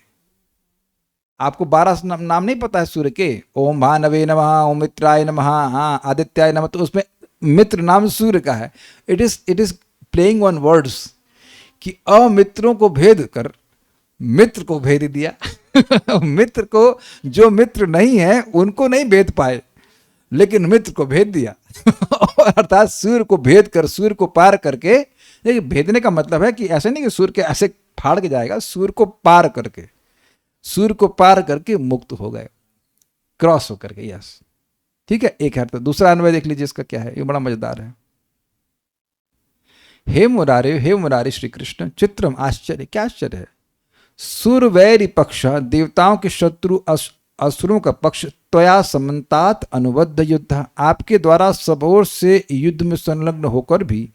आपको 12 नाम नहीं पता है सूर्य के? ओम भानवे नमः, ओम मित्राय नमः, हाँ आदित्याय नमः, तो उसमें मित्र नाम सूर्य का है। It is playing on words कि अमित्रों को भेद कर मित्र को भेद दिया। मित्र को, जो मित्र नहीं है उनको नहीं भेद पाए, लेकिन मित्र को भेद दिया। अर्थात सूर्य को भेद कर, सूर्य को पार करके। ये भेदने का मतलब है कि ऐसे नहीं कि सूर्य के ऐसे फाड़ के जाएगा, सूर्य को पार करके, सूर्य को पार करके मुक्त हो गए, क्रॉस होकर के। यस, ठीक है, एक अर्थ। दूसरा अन्वय देख लीजिए इसका क्या है, ये बड़ा मजेदार है। हे मुरारे श्री कृष्ण, चित्रम, आश्चर्य, क्या आश्चर्य है। सुरवैरी पक्ष, देवताओं के शत्रु असुरों का पक्ष, त्वया समन्तात अनुबद्ध युद्ध, आपके द्वारा सब ओर से युद्ध में संलग्न होकर भी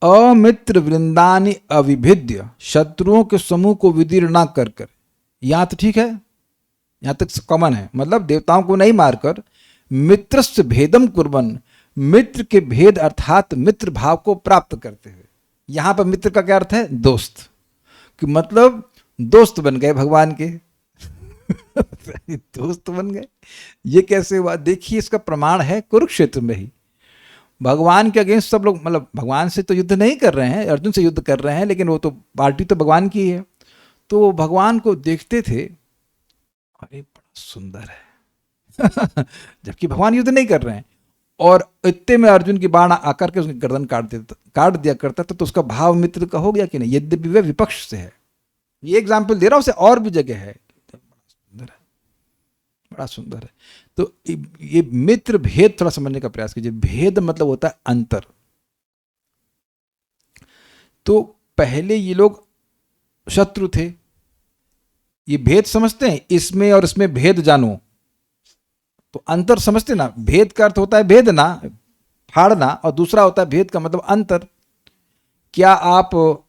अमित्र वृंदानी अविभिद्य, शत्रुओं के समूह को विदीर्ण ना कर कर। यहां तो ठीक है, यहां तक कॉमन है, मतलब देवताओं को नहीं मारकर मित्रस्य भेदम कुर्बन, मित्र के भेद अर्थात मित्र भाव को प्राप्त करते हुए। यहां पर मित्र का क्या अर्थ है? दोस्त, कि मतलब दोस्त बन गए भगवान के। दोस्त बन गए, ये कैसे हुआ? देखिए इसका प्रमाण है कुरुक्षेत्र में ही। भगवान के अगेंस्ट सब लोग, मतलब भगवान से तो युद्ध नहीं कर रहे हैं, अर्जुन से युद्ध कर रहे हैं, लेकिन वो तो पार्टी तो भगवान की है। तो वो भगवान को देखते थे, अरे बड़ा सुंदर है। जबकि भगवान युद्ध नहीं कर रहे हैं, और इतने में अर्जुन की बाण आकर के उसकी गर्दन काट दिया करता था। तो उसका भाव मित्र का हो गया कि नहीं, यद्यपि वह विपक्ष से है। ये एग्जाम्पल दे रहा हूं, उसे और भी जगह है। बड़ा सुंदर है। तो ये मित्र भेद थोड़ा समझने का प्रयास कीजिए। भेद मतलब होता है अंतर। तो पहले ये लोग शत्रु थे, ये भेद समझते हैं, इसमें और इसमें भेद जानो, तो अंतर समझते ना। भेद का अर्थ होता है भेदना, फाड़ना, और दूसरा होता है भेद का मतलब अंतर। क्या आप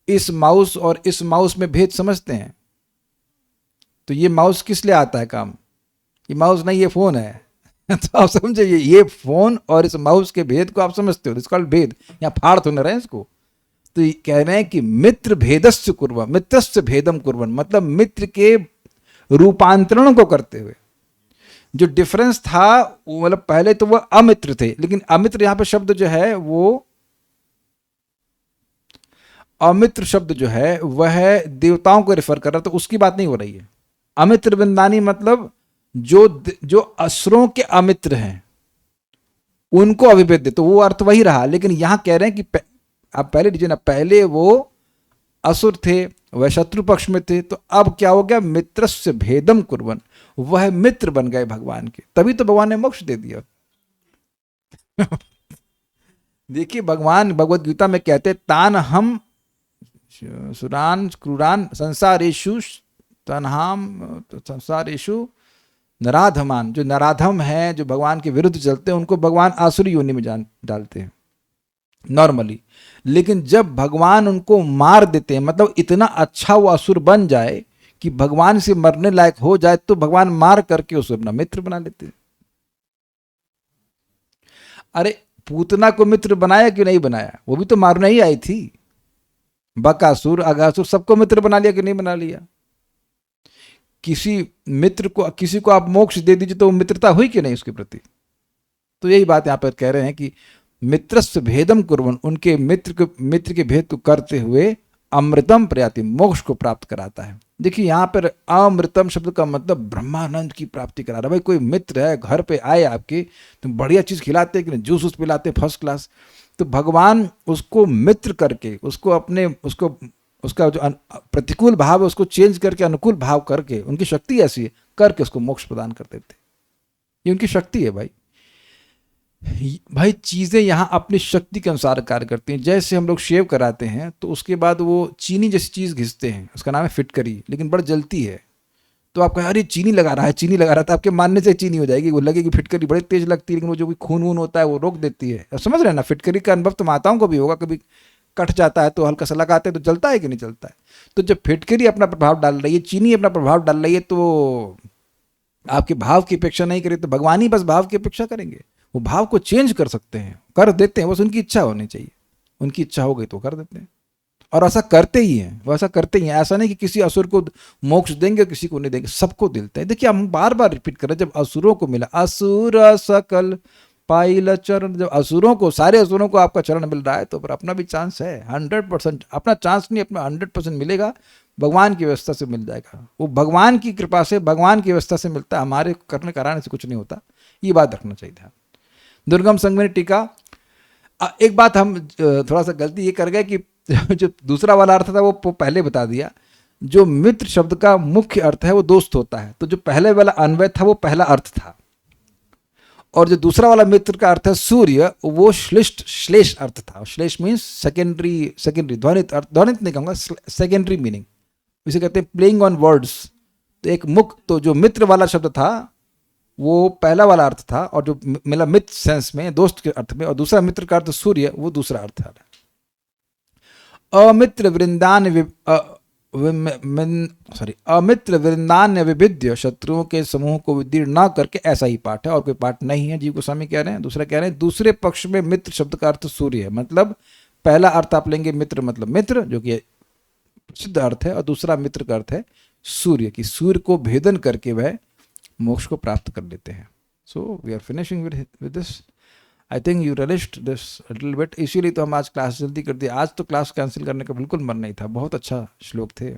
इस माउस और इस माउस में भेद समझते हैं? तो ये माउस किस लिए आता है काम? ये माउस नहीं, ये फोन है। तो आप समझे, ये फोन और इस माउस के भेद को आप समझते हो, इसका भेद। यहाँ फाड़ तो न रहे इसको। तो ये कह रहे हैं कि मित्र भेदस्य कुर्बन, मित्रस्य भेदम कुर्बन, मतलब मित्र के रूपांतरण को करते हुए। जो डिफरेंस था, मतलब पहले तो वह अमित्र थे, लेकिन अमित्र यहां पर शब्द जो है वो, अमित्र शब्द जो है वह देवताओं को रेफर कर रहा है, तो उसकी बात नहीं हो रही है। अमित्र वृंदानी मतलब जो असुरों के अमित्र हैं उनको अभिभेद, तो वो अर्थ वही रहा। लेकिन यहां कह रहे हैं कि आप पहले लीजिए ना, पहले वो असुर थे, वह शत्रु पक्ष में थे, तो अब क्या हो गया? मित्रस्य भेदम कुर्बन, वह मित्र बन गए भगवान के, तभी तो भगवान ने मोक्ष दे दिया। देखिए भगवान भगवत गीता में कहते तान हम सुरान क्रूरान संसारेशु तनहाम संसारेशु नराधमान, जो नराधम है, जो भगवान के विरुद्ध चलते हैं, उनको भगवान आसुरी योनि में जान डालते हैं नॉर्मली। लेकिन जब भगवान उनको मार देते हैं, मतलब इतना अच्छा वो असुर बन जाए कि भगवान से मरने लायक हो जाए, तो भगवान मार करके उसे अपना मित्र बना लेते हैं। अरे पूतना को मित्र बनाया कि नहीं बनाया? वो भी तो मारने ही आई थी। बकासुर अगासुर सबको मित्र बना लिया कि नहीं बना लिया? किसी मित्र को, किसी को आप मोक्ष दे दीजिए तो मित्रता हुई कि नहीं उसके प्रति? तो यही बात यहाँ पर कह रहे हैं कि मित्रस्य भेदम कुर्वन्, उनके मित्र के भेद को करते हुए अमृतम प्रयाति, मोक्ष को प्राप्त कराता है। देखिए यहाँ पर अमृतम शब्द का मतलब ब्रह्मानंद की प्राप्ति करा रहा है। भाई कोई मित्र है, घर पे आए आपके, तो बढ़िया चीज खिलाते कि जूस उस पिलाते फर्स्ट क्लास, तो भगवान उसको मित्र करके, उसको अपने उसका जो प्रतिकूल भाव है उसको चेंज करके अनुकूल भाव करके, उनकी शक्ति ऐसी है, करके उसको मोक्ष प्रदान कर देते। ये उनकी शक्ति है भाई चीज़ें यहाँ अपनी शक्ति के अनुसार कार्य करती हैं। जैसे हम लोग शेव कराते हैं तो उसके बाद वो चीनी जैसी चीज़ घिसते हैं, उसका नाम है फिटकरी, लेकिन बड़ा जलती है। तो आप कहें अरे चीनी लगा रहा है, चीनी लगा रहा था, आपके मानने से चीनी हो जाएगी, वो लगेगी फिटकरी बड़ी तेज लगती है, लेकिन वो जो भी खून वून होता है वो रोक देती है। अब समझ रहे हैं ना? फिटकरी का अनुभव तो माताओं को भी होगा, कभी कट जाता है तो हल्का सा लगाते हैं तो जलता है कि नहीं जलता है? तो जब फिटकरी अपना प्रभाव डाल रही है, चीनी अपना प्रभाव डाल रही है, तो आपके भाव की अपेक्षा नहीं करें तो भगवान ही बस भाव की अपेक्षा करेंगे। वो भाव को चेंज कर सकते हैं, कर देते हैं, बस उनकी इच्छा होनी चाहिए। उनकी इच्छा हो गई तो कर देते हैं, और ऐसा करते ही हैं, वो ऐसा करते ही हैं। ऐसा नहीं कि किसी असुर को मोक्ष देंगे किसी को नहीं देंगे, सबको देते हैं। देखिए हम बार बार रिपीट कर रहे हैं, जब असुरों को मिला, असुर सकल पाइल चरण, जब असुरों को, सारे असुरों को आपका चरण मिल रहा है, तो फिर अपना भी चांस है 100%। अपना चांस नहीं, अपना 100% मिलेगा, भगवान की व्यवस्था से मिल जाएगा। वो भगवान की कृपा से, भगवान की व्यवस्था से मिलता है, हमारे करने कराने से कुछ नहीं होता। ये बात रखना चाहिए ध्यान। दुर्गम संगमनी टीका। एक बात हम थोड़ा सा गलती ये कर गए कि जो दूसरा वाला अर्थ था वो पहले बता दिया। जो मित्र शब्द का मुख्य अर्थ है वो दोस्त होता है, तो जो पहले वाला अन्वय था वो पहला अर्थ था, और जो दूसरा वाला मित्र का अर्थ है सूर्य, वो श्लेष अर्थ था। श्लेष मीन्स सेकेंडरी ध्वनित अर्थ, ध्वनित नहीं कहूँगा, सेकेंडरी मीनिंग, इसे कहते हैं प्लेइंग ऑन वर्ड्स। तो एक तो जो मित्र वाला शब्द था वो पहला वाला अर्थ था, और जो मिला मित्र सेंस में, दोस्त के अर्थ में, और दूसरा मित्र का अर्थ सूर्य, वो दूसरा अर्थ है। अमित्र वृंदान अमित्र वृंदान्य विभिद्य, शत्रुओं के समूह को विदीर्ण न करके, ऐसा ही पाठ है और कोई पाठ नहीं है। जीव गोस्वामी कह रहे हैं। दूसरा कह रहे हैं दूसरे पक्ष में मित्र शब्द का अर्थ सूर्य है, मतलब पहला अर्थ आप लेंगे मित्र मतलब मित्र, जो कि प्रसिद्ध अर्थ है, और दूसरा मित्र का अर्थ है सूर्य, की सूर्य को भेदन करके वह मोक्ष को प्राप्त कर लेते हैं। So we are finishing with this. I think you relished this little bit, इसीलिए तो हम आज क्लास जल्दी कर दी। आज तो क्लास कैंसिल करने का बिल्कुल मन नहीं था, बहुत अच्छा श्लोक थे।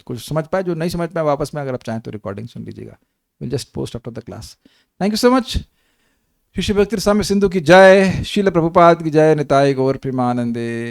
कुछ समझ पाए, जो नहीं समझ पाए वापस में अगर आप चाहें तो रिकॉर्डिंग सुन लीजिएगा, will just post after the class. Thank you so much. Shri भक्ति स्वामी सिंधु की जय, शील प्रभुपाद की जय, निताय गौर प्रेमानंदे।